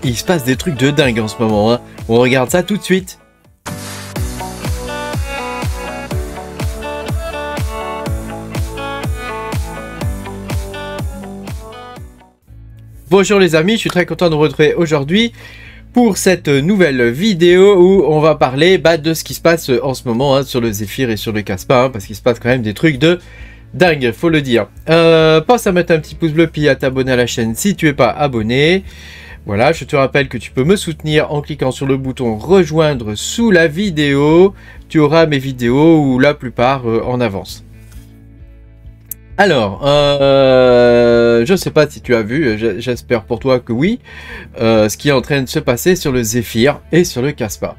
Il se passe des trucs de dingue en ce moment, hein. On regarde ça tout de suite. Bonjour les amis, je suis très content de vous retrouver aujourd'hui pour cette nouvelle vidéo où on va parler de ce qui se passe en ce moment sur le Zephyr et sur le Kaspa, parce qu'il se passe quand même des trucs de dingue, faut le dire. Pense à mettre un petit pouce bleu puis à t'abonner à la chaîne si tu n'es pas abonné. Voilà, je te rappelle que tu peux me soutenir en cliquant sur le bouton rejoindre sous la vidéo. Tu auras mes vidéos ou la plupart en avance. Alors, je ne sais pas si tu as vu, j'espère pour toi que oui, ce qui est en train de se passer sur le Zephyr et sur le Kaspa.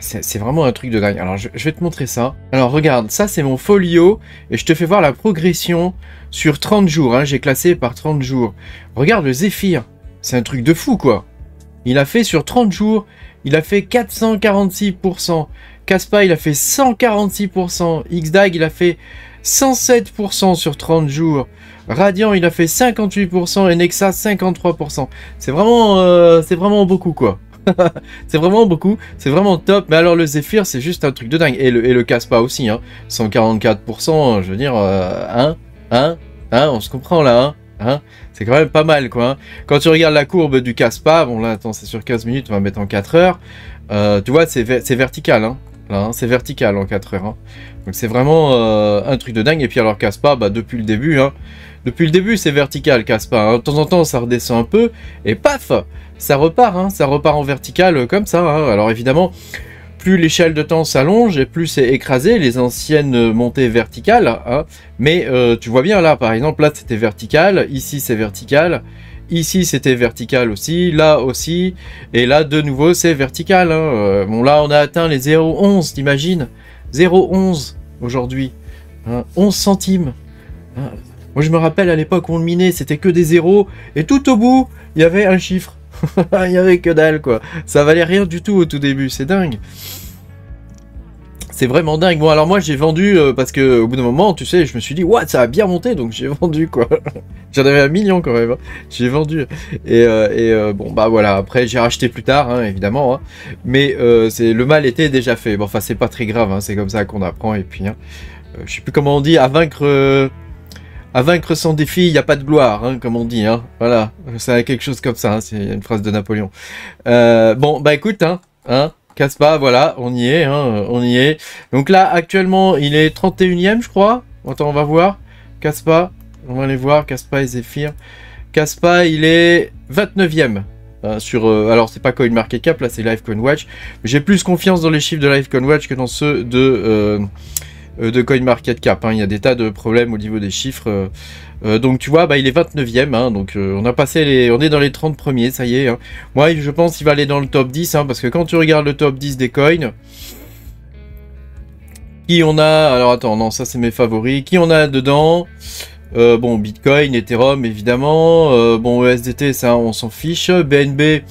C'est vraiment un truc de dingue. Alors, je vais te montrer ça. Alors, regarde, ça c'est mon folio et je te fais voir la progression sur 30 jours. Hein, j'ai classé par 30 jours. Regarde le Zephyr. C'est un truc de fou, quoi. Il a fait sur 30 jours, il a fait 446%. Kaspa, il a fait 146%. XDAG, il a fait 107% sur 30 jours. Radiant, il a fait 58% et Nexa, 53%. C'est vraiment beaucoup, quoi. C'est vraiment beaucoup, c'est vraiment top. Mais alors, le Zephyr, c'est juste un truc de dingue. Et le Kaspa aussi, hein. 144%, je veux dire, on se comprend là, hein. C'est quand même pas mal, quoi. Hein. Quand tu regardes la courbe du Kaspa, bon là, attends, c'est sur 15 minutes, on va mettre en 4 heures. Tu vois, c'est vertical, hein. Là, hein, c'est vertical en 4 heures. Hein. Donc c'est vraiment un truc de dingue. Et puis alors Kaspa, depuis le début, hein, c'est vertical Kaspa. Hein. De temps en temps, ça redescend un peu et paf, ça repart, hein, ça repart en vertical comme ça. Hein. Alors évidemment, plus l'échelle de temps s'allonge et plus c'est écrasé, les anciennes montées verticales. Hein. Mais tu vois bien là, par exemple, là c'était vertical, ici c'est vertical, ici c'était vertical aussi, là aussi, et là de nouveau c'est vertical. Hein. Bon là on a atteint les 0,11, t'imagines, 0,11 aujourd'hui, hein. 11 centimes. Hein. Moi je me rappelle à l'époque où on le minait, c'était que des zéros, et tout au bout, il y avait un chiffre. Il n'y avait que dalle, quoi. Ça valait rien du tout au tout début, c'est dingue. C'est vraiment dingue. Bon, alors moi, j'ai vendu parce que au bout d'un moment, tu sais, je me suis dit, ouais, ça a bien monté, donc j'ai vendu, quoi. J'en avais 1 million quand même. Hein. J'ai vendu. Et bon, voilà. Après, j'ai racheté plus tard, hein, évidemment. Hein. Mais le mal était déjà fait. Bon, enfin, c'est pas très grave. Hein, c'est comme ça qu'on apprend. Et puis, hein, je sais plus comment on dit, à vaincre sans défi, il n'y a pas de gloire, hein, comme on dit. Hein. Voilà, c'est quelque chose comme ça, hein, c'est une phrase de Napoléon. Bon, écoute, hein, Kaspa, voilà, on y est, hein, on y est. Donc là, actuellement, il est 31e, je crois. Attends, on va voir. Kaspa, on va aller voir, Kaspa et Zephyr. Kaspa, il est 29e. Alors, c'est pas CoinMarketCap, là, c'est LiveCoinWatch. J'ai plus confiance dans les chiffres de LiveCoinWatch que dans ceux de CoinMarketCap, hein. Il y a des tas de problèmes au niveau des chiffres. Donc tu vois, il est 29e, hein, donc on est dans les 30 premiers, ça y est. Hein. Moi, je pense qu'il va aller dans le top 10, hein, parce que quand tu regardes le top 10 des coins, qui on a... Alors attends, non, ça c'est mes favoris. Qui on a dedans? Bon, Bitcoin, Ethereum, évidemment. Bon, ESDT, ça, on s'en fiche. BNB...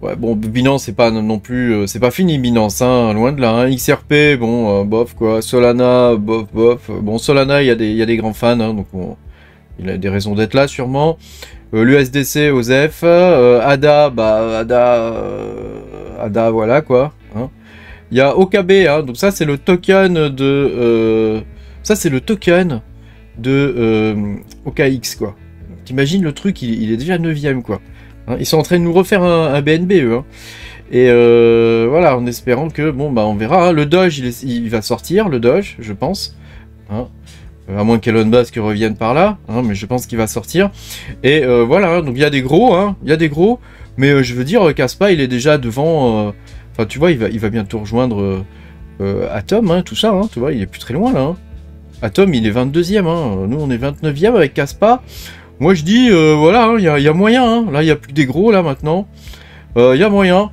Ouais, bon, Binance, c'est pas non plus... c'est pas fini, Binance, hein, loin de là. Hein. XRP, bon, bof, quoi. Solana, bof, bof. Bon, Solana, il y a des grands fans, hein, donc il a des raisons d'être là, sûrement. L'USDC, OZEF. ADA, ADA, voilà, quoi. Hein. Il y a OKB, hein, donc ça, c'est le token de... OKX, quoi. T'imagines, le truc, il est déjà 9e, quoi. Hein, ils sont en train de nous refaire un BNB, eux. Hein. Et voilà, en espérant que, bon, on verra. Hein. Le Doge, il va sortir, le Doge, je pense. Hein. À moins qu'Elon Musk revienne par là. Hein, mais je pense qu'il va sortir. Et voilà, donc il y a des gros, hein. Il y a des gros. Mais je veux dire, Kaspa, il est déjà devant... Enfin, tu vois, il va bientôt rejoindre Atom, hein, tout ça. Hein, tu vois, il est plus très loin, là. Hein. Atom, il est 22e. Hein. Nous, on est 29e avec Kaspa. Moi je dis, voilà, il y a moyen, hein. Là il n'y a plus que des gros là maintenant, il y a moyen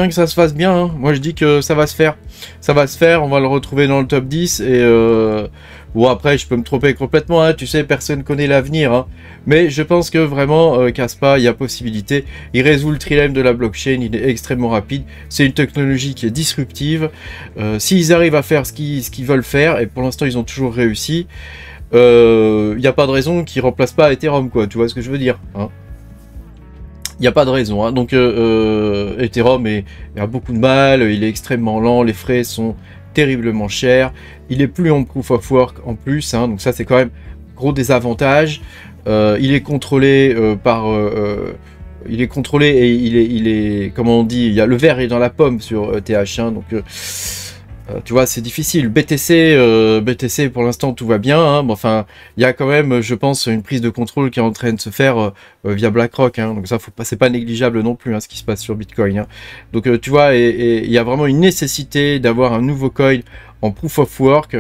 que ça se fasse bien, hein. Moi je dis que ça va se faire, on va le retrouver dans le top 10, et bon après je peux me tromper complètement, hein. Tu sais, personne connaît l'avenir, hein. Mais je pense que vraiment, Kaspa, il y a possibilité, il résout le trilemme de la blockchain, il est extrêmement rapide, c'est une technologie qui est disruptive, s'ils arrivent à faire ce qu'ils veulent faire, et pour l'instant ils ont toujours réussi, il n'y a pas de raison qu'ils remplacent pas Ethereum, quoi, tu vois ce que je veux dire, hein. Il n'y a pas de raison. Hein. Donc, Ethereum a beaucoup de mal, il est extrêmement lent, les frais sont terriblement chers, il est plus en proof of work en plus, hein, donc ça c'est quand même gros désavantage. Il est contrôlé il est contrôlé et il est comment on dit, il y a le verre est dans la pomme sur ETH1, donc tu vois, c'est difficile. BTC pour l'instant tout va bien. Hein. Bon, enfin, il y a quand même, je pense, une prise de contrôle qui est en train de se faire via BlackRock. Hein. Donc ça, c'est pas négligeable non plus, hein, ce qui se passe sur Bitcoin. Hein. Donc tu vois, et il y a vraiment une nécessité d'avoir un nouveau coin en proof of work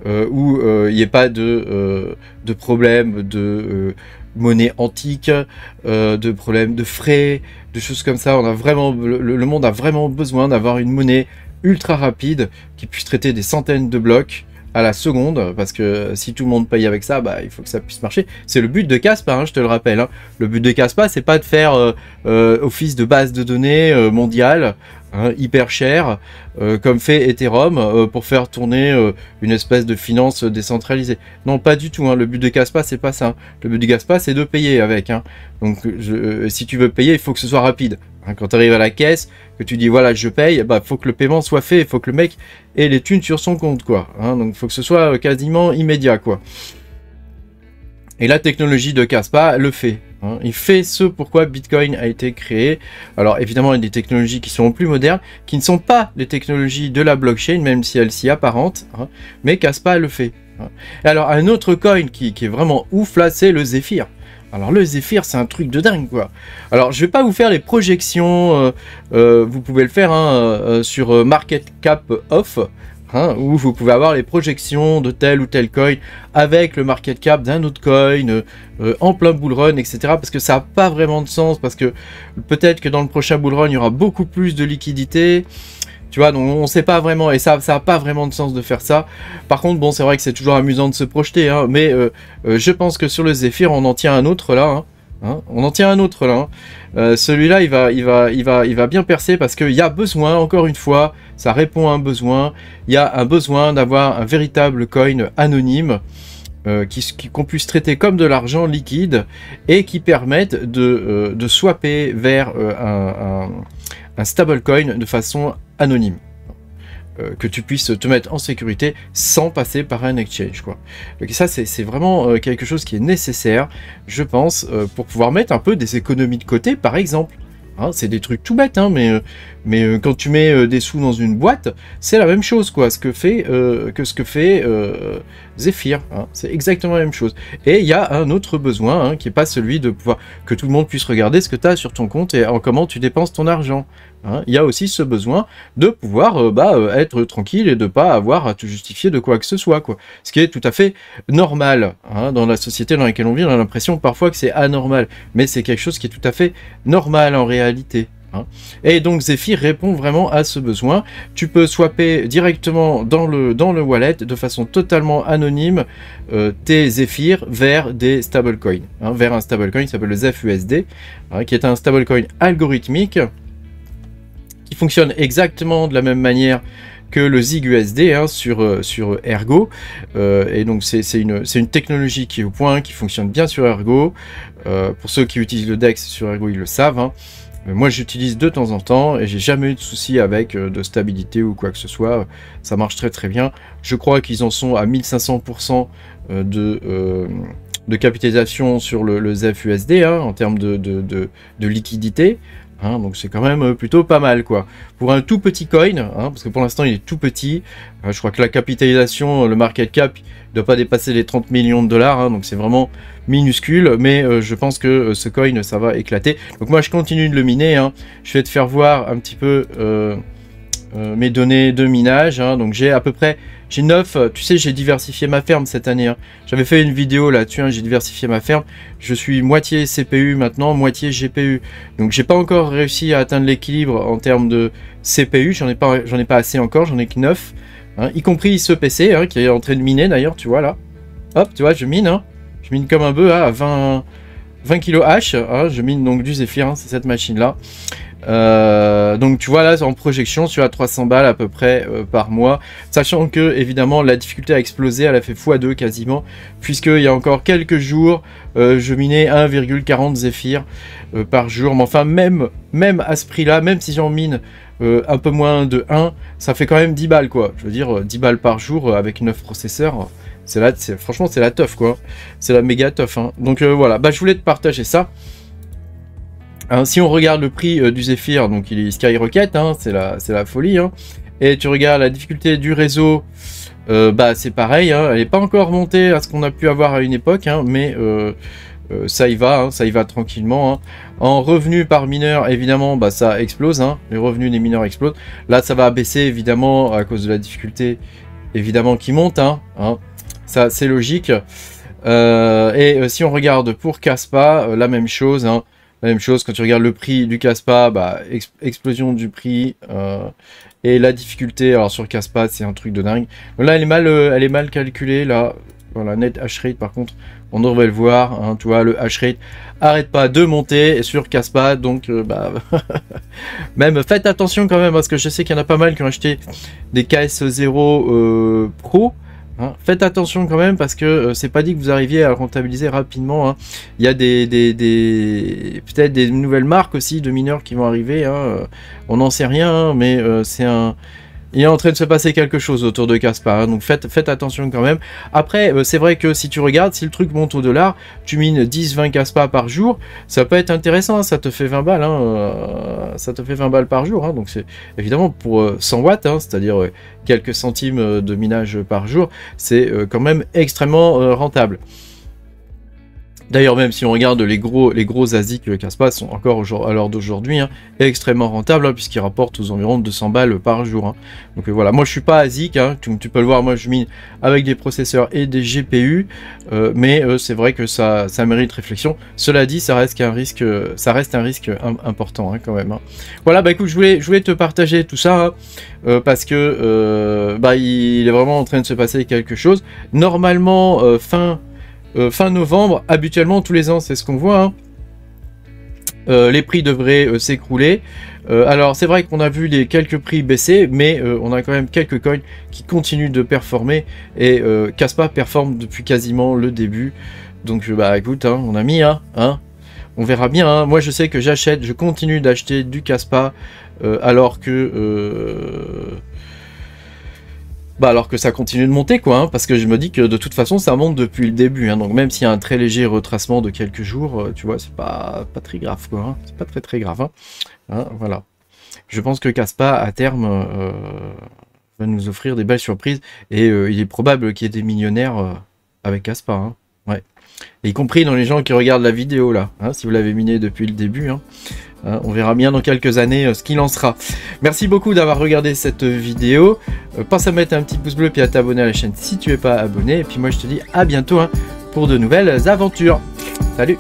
où il n'y ait pas de problème de monnaie antique, de problèmes de frais, de choses comme ça. On a vraiment, le monde a vraiment besoin d'avoir une monnaie ultra rapide qui puisse traiter des centaines de blocs à la seconde, parce que si tout le monde paye avec ça, bah, il faut que ça puisse marcher. C'est le but de Kaspa, hein, je te le rappelle. Hein. Le but de Kaspa, c'est pas de faire office de base de données mondiale, hein, hyper cher, comme fait Ethereum, pour faire tourner une espèce de finance décentralisée. Non, pas du tout. Hein. Le but de Kaspa, c'est pas ça. Hein. Le but de Kaspa, c'est de payer avec. Hein. Donc, si tu veux payer, il faut que ce soit rapide. Hein, quand tu arrives à la caisse, que tu dis voilà je paye, bah faut que le paiement soit fait, il faut que le mec ait les thunes sur son compte quoi. Hein, donc il faut que ce soit quasiment immédiat quoi. Et la technologie de Kaspa le fait. Hein, il fait ce pourquoi Bitcoin a été créé. Alors évidemment il y a des technologies qui sont plus modernes, qui ne sont pas les technologies de la blockchain, même si elles s'y apparentent, hein, mais Kaspa le fait. Hein. Et alors un autre coin qui est vraiment ouf là, c'est le Zephyr. Alors le Zephyr, c'est un truc de dingue quoi. Alors je vais pas vous faire les projections, vous pouvez le faire hein, sur Market Cap Off, hein, où vous pouvez avoir les projections de tel ou tel coin avec le market cap d'un autre coin en plein bull run, etc. Parce que ça n'a pas vraiment de sens, parce que peut-être que dans le prochain bull run, il y aura beaucoup plus de liquidité. Tu vois, donc on ne sait pas vraiment, et ça n'a pas vraiment de sens de faire ça. Par contre, bon, c'est vrai que c'est toujours amusant de se projeter, hein, mais je pense que sur le Zephyr, on en tient un autre là. Hein, hein, on en tient un autre là. Hein. Celui-là, il va bien percer parce qu'il y a besoin, encore une fois, ça répond à un besoin. Il y a un besoin d'avoir un véritable coin anonyme qu'on puisse traiter comme de l'argent liquide et qui permette de swapper vers un stablecoin de façon anonyme, que tu puisses te mettre en sécurité sans passer par un exchange quoi. Donc ça c'est vraiment quelque chose qui est nécessaire, je pense, pour pouvoir mettre un peu des économies de côté par exemple. Hein, c'est des trucs tout bêtes, hein, mais quand tu mets des sous dans une boîte, c'est la même chose quoi, ce que fait Zephyr, hein, c'est exactement la même chose. Et il y a un autre besoin hein, qui n'est pas celui de pouvoir que tout le monde puisse regarder ce que tu as sur ton compte et en comment tu dépenses ton argent. Hein. Il y a aussi ce besoin de pouvoir être tranquille et de pas avoir à te justifier de quoi que ce soit, quoi. Ce qui est tout à fait normal. Hein. Dans la société dans laquelle on vit, on a l'impression parfois que c'est anormal, mais c'est quelque chose qui est tout à fait normal en réalité. Hein. Et donc Zephyr répond vraiment à ce besoin. Tu peux swapper directement dans le wallet de façon totalement anonyme tes Zephyr vers des stablecoins, hein, vers un stablecoin qui s'appelle le ZEPHUSD, hein, qui est un stablecoin algorithmique qui fonctionne exactement de la même manière que le ZigUSD hein, sur Ergo. Et donc c'est une technologie qui est au point, qui fonctionne bien sur Ergo. Pour ceux qui utilisent le DEX sur Ergo, ils le savent. Hein. Moi j'utilise de temps en temps et j'ai jamais eu de soucis avec de stabilité ou quoi que ce soit. Ça marche très très bien. Je crois qu'ils en sont à 1500% de capitalisation sur le ZEPHUSD hein, en termes de liquidité. Hein, donc c'est quand même plutôt pas mal quoi. Pour un tout petit coin, hein, parce que pour l'instant il est tout petit, je crois que la capitalisation, le market cap, ne doit pas dépasser les 30 millions de dollars, hein, donc c'est vraiment minuscule, mais je pense que ce coin ça va éclater. Donc moi je continue de le miner, hein. Je vais te faire voir un petit peu mes données de minage, hein. Donc j'ai à peu près, j'ai 9, tu sais j'ai diversifié ma ferme cette année, hein. J'avais fait une vidéo là-dessus, hein, j'ai diversifié ma ferme, je suis moitié CPU maintenant, moitié GPU, donc j'ai pas encore réussi à atteindre l'équilibre en termes de CPU, j'en ai pas assez encore, j'en ai que 9, hein, y compris ce PC, hein, qui est en train de miner d'ailleurs, tu vois là, hop, tu vois je mine, hein. Je mine comme un bœuf hein, à 20 kg H, hein, je mine donc du Zephyr, hein, c'est cette machine-là. Donc tu vois là en projection tu as 300 balles à peu près par mois, sachant que évidemment la difficulté a explosé, elle a fait x2 quasiment, puisqu'il y a encore quelques jours je minais 1,40 Zephyr par jour, mais enfin même à ce prix là, même si j'en mine un peu moins de 1, ça fait quand même 10 balles quoi, je veux dire 10 balles par jour avec 9 processeurs, franchement c'est la teuf quoi, c'est la méga teuf, hein. Donc voilà, bah je voulais te partager ça. Hein, si on regarde le prix du Zephyr, donc il est skyrocket, hein, c'est la folie, hein, et tu regardes la difficulté du réseau, bah c'est pareil, hein, elle n'est pas encore montée à ce qu'on a pu avoir à une époque, hein, mais ça y va, hein, ça y va tranquillement, hein. En revenus par mineur, évidemment, bah ça explose, hein, les revenus des mineurs explosent. Là, ça va baisser évidemment à cause de la difficulté, évidemment qui monte, hein, ça c'est logique. Si on regarde pour Caspa, la même chose, hein. La même chose, quand tu regardes le prix du Caspa, bah, explosion du prix et la difficulté. Alors sur Caspa, c'est un truc de dingue. Là, elle est mal calculée. Là, voilà, net hash rate, par contre, on devrait le voir. Hein, tu vois, le hash rate arrête pas de monter sur Caspa. Donc, bah, même faites attention quand même, parce que je sais qu'il y en a pas mal qui ont acheté des KS0 Pro. Hein, faites attention quand même parce que c'est pas dit que vous arriviez à le rentabiliser rapidement, hein. Il y a peut-être des nouvelles marques aussi de mineurs qui vont arriver, hein. On n'en sait rien, hein, mais il est en train de se passer quelque chose autour de Caspa, hein, donc faites attention quand même. Après, c'est vrai que si tu regardes, si le truc monte au dollar, tu mines 10-20 Caspa par jour, ça peut être intéressant, hein, ça te fait 20 balles, hein, ça te fait 20 balles par jour, hein, donc c'est évidemment pour 100 watts, hein, c'est-à-dire quelques centimes de minage par jour, c'est quand même extrêmement rentable. D'ailleurs, même si on regarde les gros ASIC Caspa sont encore à l'heure d'aujourd'hui, hein, extrêmement rentables, hein, puisqu'ils rapportent aux environs de 200 balles par jour, hein. Donc voilà, moi je suis pas ASIC, hein, tu peux le voir, moi je mine avec des processeurs et des GPU, mais c'est vrai que ça mérite réflexion. Cela dit, ça reste un risque important, hein, quand même, hein. Voilà, bah écoute, je voulais te partager tout ça, hein, parce que bah, il est vraiment en train de se passer quelque chose. Normalement, fin novembre, habituellement tous les ans c'est ce qu'on voit, hein. Les prix devraient s'écrouler. Alors c'est vrai qu'on a vu quelques prix baisser, mais on a quand même quelques coins qui continuent de performer, et Caspa performe depuis quasiment le début. Donc bah écoute, hein, on a mis, hein, on verra bien, hein. Moi je sais que je continue d'acheter du Caspa alors que ça continue de monter, quoi, hein, parce que je me dis que de toute façon ça monte depuis le début, hein, donc même s'il y a un très léger retracement de quelques jours, tu vois, c'est pas très grave, quoi, hein, c'est pas très grave, hein. Hein, voilà. Je pense que Caspa à terme va nous offrir des belles surprises, et il est probable qu'il y ait des millionnaires avec Caspa, hein. Ouais. Et y compris dans les gens qui regardent la vidéo là, hein, si vous l'avez miné depuis le début, hein. On verra bien dans quelques années ce qu'il en sera. Merci beaucoup d'avoir regardé cette vidéo. Pense à mettre un petit pouce bleu puis à t'abonner à la chaîne si tu n'es pas abonné. Et puis moi je te dis à bientôt, hein, pour de nouvelles aventures. Salut!